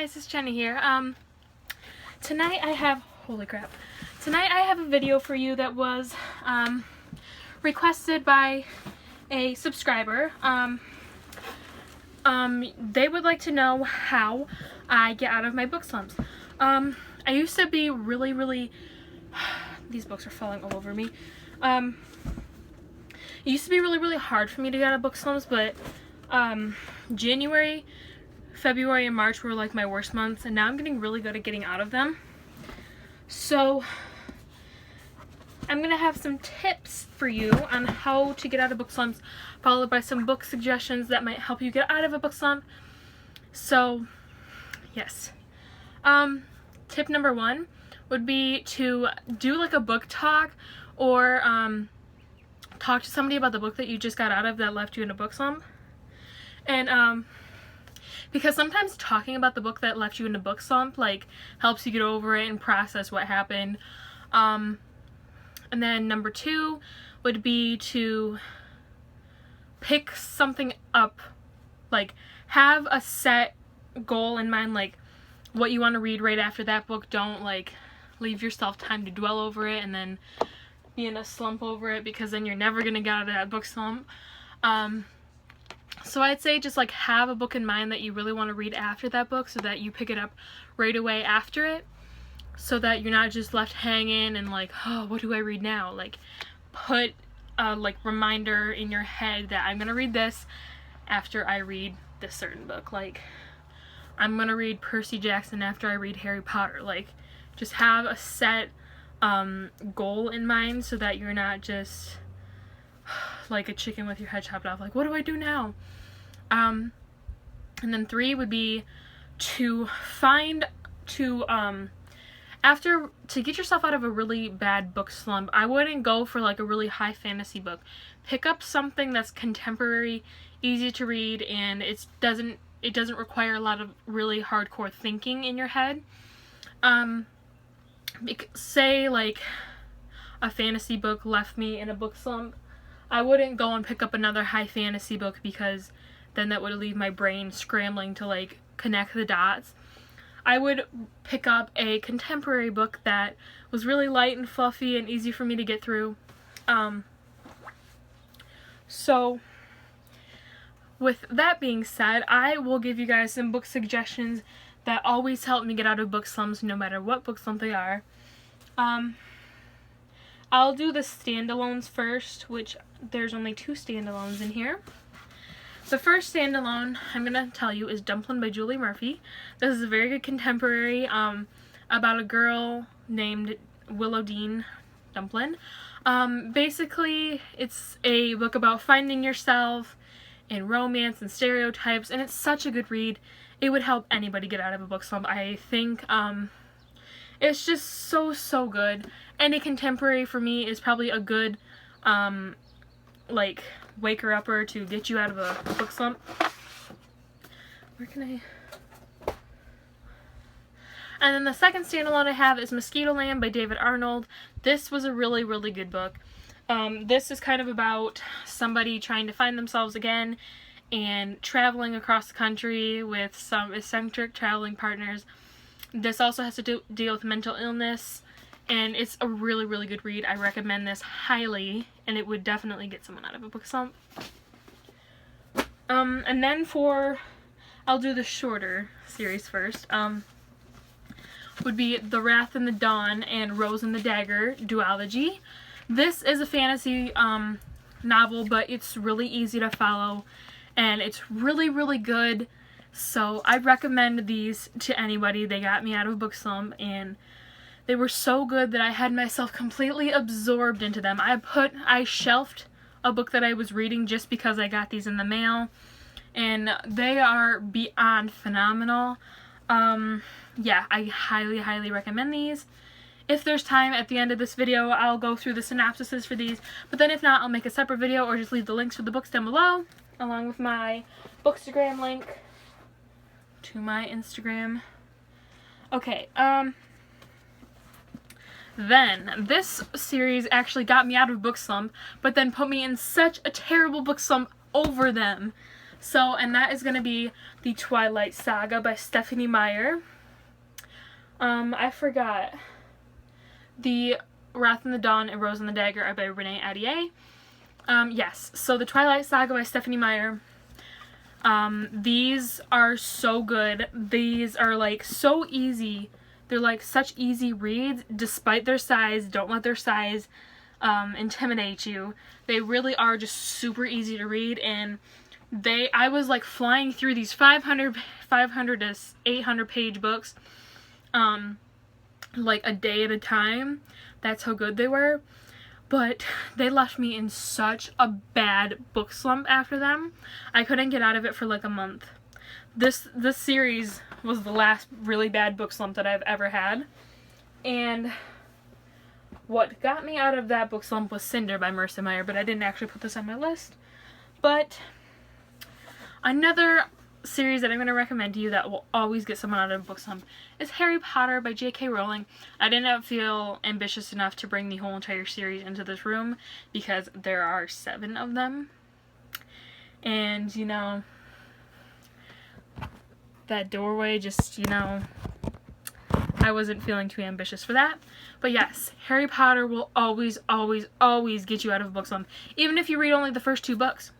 guys, it's Jenny here. Tonight I have a video for you that was requested by a subscriber. They would like to know how I get out of my book slumps. I used to be really these books are falling all over me. It used to be really hard for me to get out of book slumps, but January, February, and March were like my worst months, and now I'm getting really good at getting out of them. So I'm gonna have some tips for you on how to get out of book slumps, followed by some book suggestions that might help you get out of a book slump. So yes, tip number 1 would be to do like a book talk, or talk to somebody about the book that you just got out of that left you in a book slump. And because sometimes talking about the book that left you in a book slump like helps you get over it and process what happened. And then number 2 would be to pick something up, like have a set goal in mind, like what you want to read right after that book. Don't like leave yourself time to dwell over it and then be in a slump over it, because then you're never gonna get out of that book slump. So I'd say just like have a book in mind that you really want to read after that book, so that you pick it up right away after it, so that you're not just left hanging and like, oh, what do I read now? Like put a like reminder in your head that I'm gonna read this after I read this certain book. Like I'm gonna read Percy Jackson after I read Harry Potter. Like just have a set goal in mind, so that you're not just like a chicken with your head chopped off, like what do I do now? And then 3 would be to get yourself out of a really bad book slump. I wouldn't go for like a really high fantasy book. Pick up something that's contemporary, easy to read, and it doesn't require a lot of really hardcore thinking in your head. Say like a fantasy book left me in a book slump, I wouldn't go and pick up another high fantasy book, because then that would leave my brain scrambling to like connect the dots. I would pick up a contemporary book that was really light and fluffy and easy for me to get through. So with that being said, I will give you guys some book suggestions that always help me get out of book slumps, no matter what book slump they are. I'll do the standalones first, which there's only 2 standalones in here. The first standalone I'm going to tell you is Dumplin' by Julie Murphy. This is a very good contemporary about a girl named Willow Dean Dumplin'. Basically, it's a book about finding yourself and romance and stereotypes, and it's such a good read. It would help anybody get out of a book slump, I think. It's just so good. Any contemporary for me is probably a good like waker-upper to get you out of a book slump. Where can I... And then the second standalone I have is Mosquito Land by David Arnold. This was a really good book. This is kind of about somebody trying to find themselves again and traveling across the country with some eccentric traveling partners. This also has to deal with mental illness, and it's a really good read. I recommend this highly, and it would definitely get someone out of a book slump. And then I'll do the shorter series first, would be The Wrath and the Dawn and Rose and the Dagger duology. This is a fantasy novel, but it's really easy to follow, and it's really good. So I recommend these to anybody. They got me out of a book slump, and they were so good that I had myself completely absorbed into them. I shelved a book that I was reading just because I got these in the mail, and they are beyond phenomenal. Yeah, I highly recommend these. If there's time at the end of this video, I'll go through the synopsises for these, but then if not, I'll make a separate video or just leave the links for the books down below, along with my bookstagram link to my Instagram. Okay, then this series actually got me out of a book slump, but then put me in such a terrible book slump over them. So, and that is going to be The Twilight Saga by Stephanie Meyer. I forgot. The Wrath in the Dawn and Rose and the Dagger are by Renee Ahdieh. Yes, so The Twilight Saga by Stephanie Meyer. These are so good. These are like so easy. They're like such easy reads despite their size. Don't let their size intimidate you. They really are just super easy to read, and I was like flying through these 500 to 800 page books like a day at a time. That's how good they were. But they left me in such a bad book slump after them. I couldn't get out of it for like a month. This series was the last really bad book slump that I've ever had. And what got me out of that book slump was Cinder by Marissa Meyer, but I didn't actually put this on my list. But another series that I'm going to recommend to you that will always get someone out of a book slump is Harry Potter by J.K. Rowling. I didn't feel ambitious enough to bring the whole entire series into this room because there are 7 of them. And, you know, that doorway just, you know, I wasn't feeling too ambitious for that. But yes, Harry Potter will always, always, always get you out of a book slump. Even if you read only the first 2 books.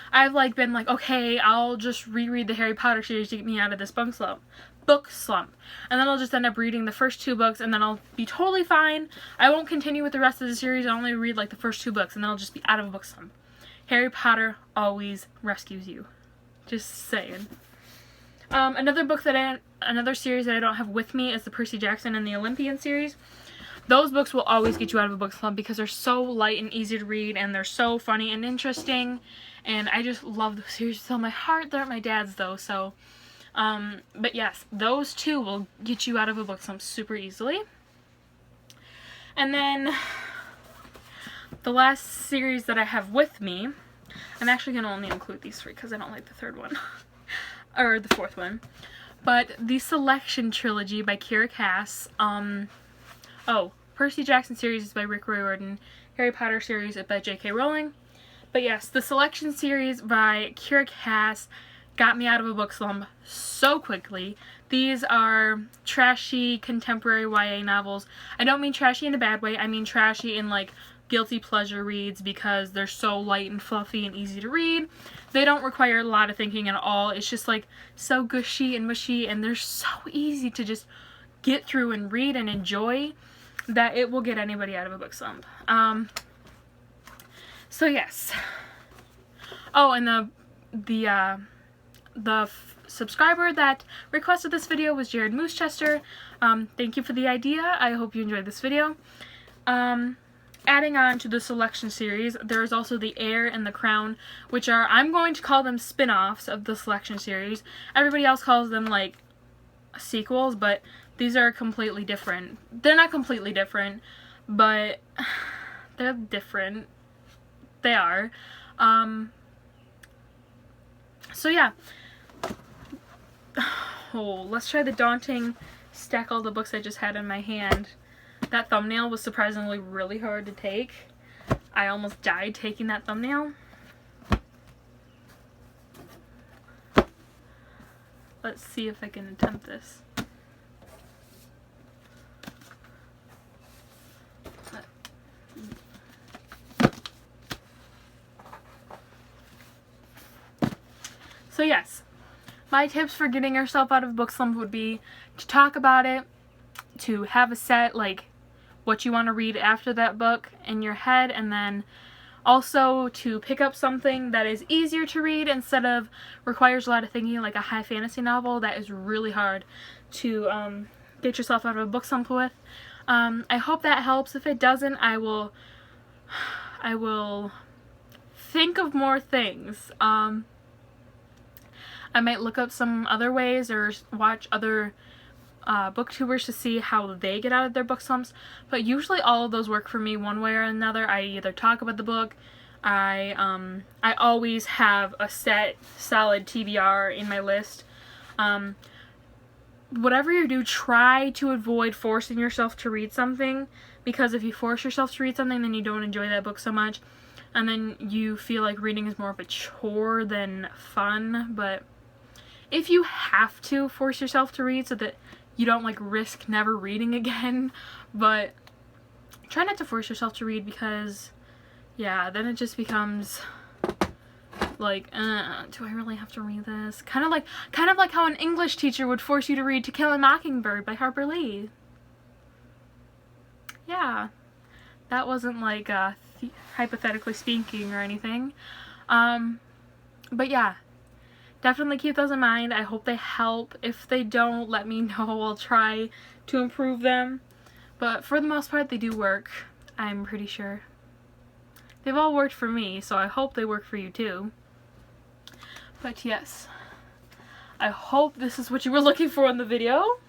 I've like been like, okay, I'll just reread the Harry Potter series to get me out of this book slump. And then I'll just end up reading the first 2 books and then I'll be totally fine. I won't continue with the rest of the series. I'll only read like the first 2 books and then I'll just be out of a book slump. Harry Potter always rescues you. Just saying. Another series that I don't have with me is the Percy Jackson and the Olympian series. Those books will always get you out of a book slump because they're so light and easy to read and they're so funny and interesting. And I just love those series with all my heart. They're my dad's though, so. But yes, those 2 will get you out of a book slump super easily. And then the last series that I have with me, I'm actually going to only include these 3 because I don't like the 3rd one. Or the 4th one. But the Selection Trilogy by Kira Cass. Percy Jackson series is by Rick Riordan. Harry Potter series is by J.K. Rowling. But yes, the Selection series by Kira Cass got me out of a book slump so quickly. These are trashy contemporary YA novels. I don't mean trashy in a bad way. I mean trashy in like guilty pleasure reads because they're so light and fluffy and easy to read. They don't require a lot of thinking at all. It's just like so gushy and mushy and they're so easy to just get through and read and enjoy that it will get anybody out of a book slump. So yes. Oh, and the subscriber that requested this video was Jared Moosechester. Thank you for the idea. I hope you enjoyed this video. Adding on to the Selection series, there is also The Heir and The Crown, which are, I'm going to call them spin-offs of the Selection series. Everybody else calls them like sequels, but these are completely different. They're not completely different, but they're different. They are. So yeah. Oh, let's try the daunting stack all the books I just had in my hand. That thumbnail was surprisingly really hard to take. I almost died taking that thumbnail. Let's see if I can attempt this. So yes, my tips for getting yourself out of a book slump would be to talk about it, to have a set, like, what you want to read after that book in your head, and then also to pick up something that is easier to read instead of requires a lot of thinking, like a high fantasy novel that is really hard to get yourself out of a book slump with. I hope that helps. If it doesn't, I will think of more things. I might look up some other ways or watch other booktubers to see how they get out of their book slumps, but usually all of those work for me one way or another. I either talk about the book, I always have a set solid TBR in my list. Whatever you do, try to avoid forcing yourself to read something, because if you force yourself to read something, then you don't enjoy that book so much. and then you feel like reading is more of a chore than fun. But if you have to, force yourself to read so that you don't like risk never reading again. But try not to force yourself to read, because yeah, then it just becomes like, do I really have to read this? Kind of like how an English teacher would force you to read To Kill a Mockingbird by Harper Lee. Yeah, that wasn't like hypothetically speaking or anything. But yeah, definitely keep those in mind. I hope they help. If they don't, let me know. I'll try to improve them. But for the most part, they do work, I'm pretty sure. They've all worked for me, so I hope they work for you too. But yes, I hope this is what you were looking for in the video,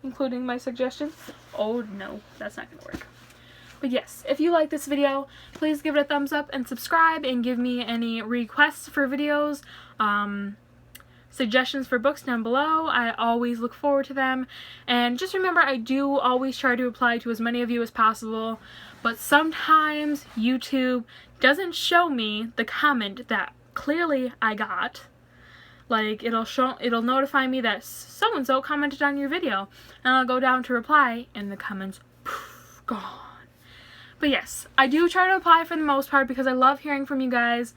including my suggestions. Oh no, that's not gonna work. But yes, if you like this video, please give it a thumbs up and subscribe, and give me any requests for videos, suggestions for books down below. I always look forward to them. And just remember, I do always try to reply to as many of you as possible, but sometimes YouTube doesn't show me the comment that clearly I got. Like, it'll notify me that so-and-so commented on your video, and I'll go down to reply, and the comments, poof, gone. But yes, I do try to reply for the most part, because I love hearing from you guys.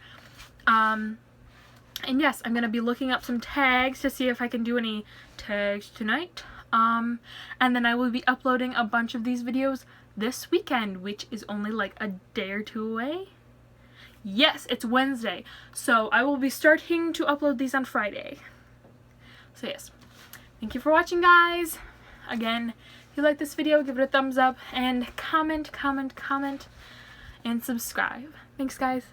And yes, I'm going to be looking up some tags to see if I can do any tags tonight. And then I will be uploading a bunch of these videos this weekend, which is only like a day or two away. Yes, it's Wednesday. So I will be starting to upload these on Friday. So yes, thank you for watching, guys. Again, if you like this video, give it a thumbs up and comment, and subscribe. Thanks, guys.